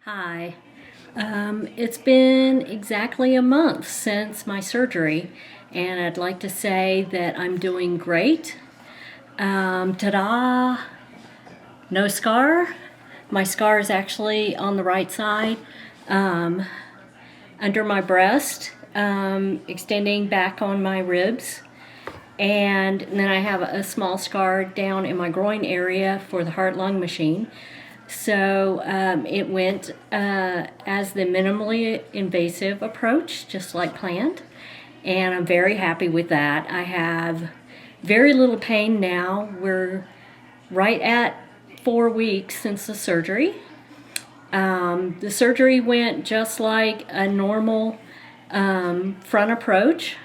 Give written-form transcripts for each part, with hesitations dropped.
Hi. It's been exactly a month since my surgery, and I'd like to say that I'm doing great. Ta-da! No scar. My scar is actually on the right side, under my breast, extending back on my ribs. And then I have a small scar down in my groin area for the heart-lung machine. So it went as the minimally invasive approach, just like planned. And I'm very happy with that. I have very little pain now. We're right at 4 weeks since the surgery. The surgery went just like a normal front approach,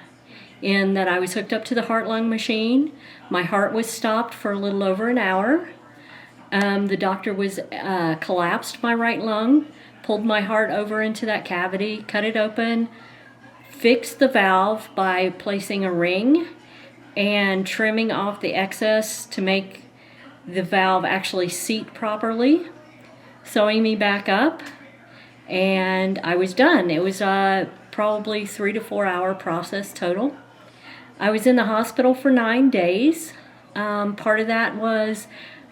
in that I was hooked up to the heart-lung machine. My heart was stopped for a little over an hour. The doctor was collapsed my right lung, pulled my heart over into that cavity, cut it open, fixed the valve by placing a ring and trimming off the excess to make the valve actually seat properly, sewing me back up, and I was done. It was probably 3 to 4 hour process total. I was in the hospital for 9 days. Part of that was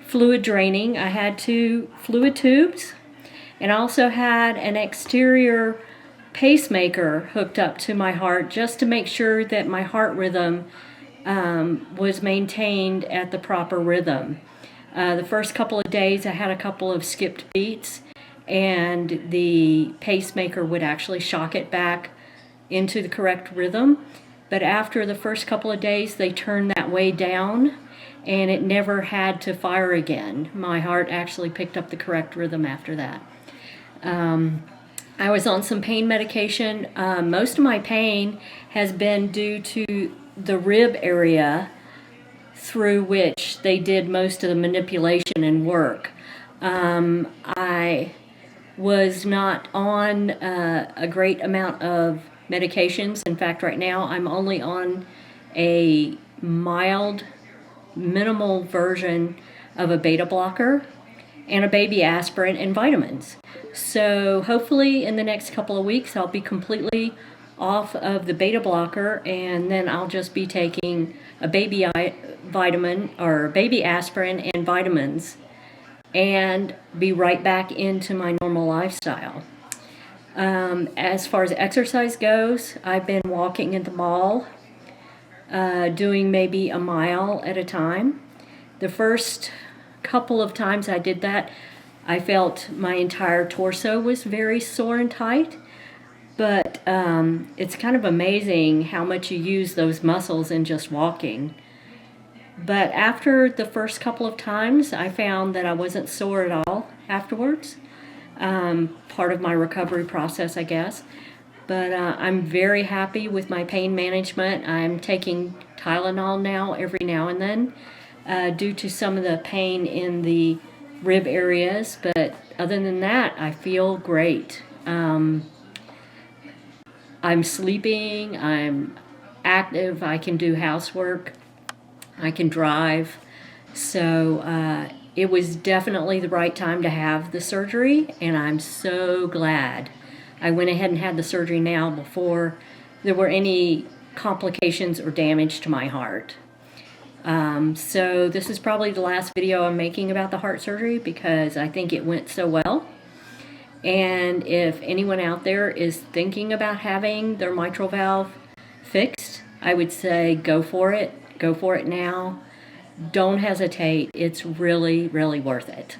fluid draining. I had 2 fluid tubes, and I also had an exterior pacemaker hooked up to my heart just to make sure that my heart rhythm was maintained at the proper rhythm. The first couple of days I had a couple of skipped beats, and the pacemaker would actually shock it back into the correct rhythm. But after the first couple of days, they turned that way down, and it never had to fire again. My heart actually picked up the correct rhythm after that. I was on some pain medication. Most of my pain has been due to the rib area through which they did most of the manipulation and work. I was not on a great amount of medications. In fact, right now I'm only on a mild, minimal version of a beta blocker and a baby aspirin and vitamins. So hopefully in the next couple of weeks I'll be completely off of the beta blocker, and then I'll just be taking a baby vitamin or baby aspirin and vitamins and be right back into my normal lifestyle. As far as exercise goes, I've been walking at the mall, doing maybe a mile at a time. The first couple of times I did that, I felt my entire torso was very sore and tight, but it's kind of amazing how much you use those muscles in just walking. But after the first couple of times, I found that I wasn't sore at all afterwards. Part of my recovery process, I guess. But I'm very happy with my pain management. I'm taking Tylenol now every now and then due to some of the pain in the rib areas. But other than that, I feel great. I'm sleeping, I'm active, I can do housework, I can drive. So it was definitely the right time to have the surgery, and I'm so glad I went ahead and had the surgery now before there were any complications or damage to my heart. So this is probably the last video I'm making about the heart surgery because I think it went so well. And if anyone out there is thinking about having their mitral valve fixed, I would say go for it. Go for it now. Don't hesitate. It's really, really worth it.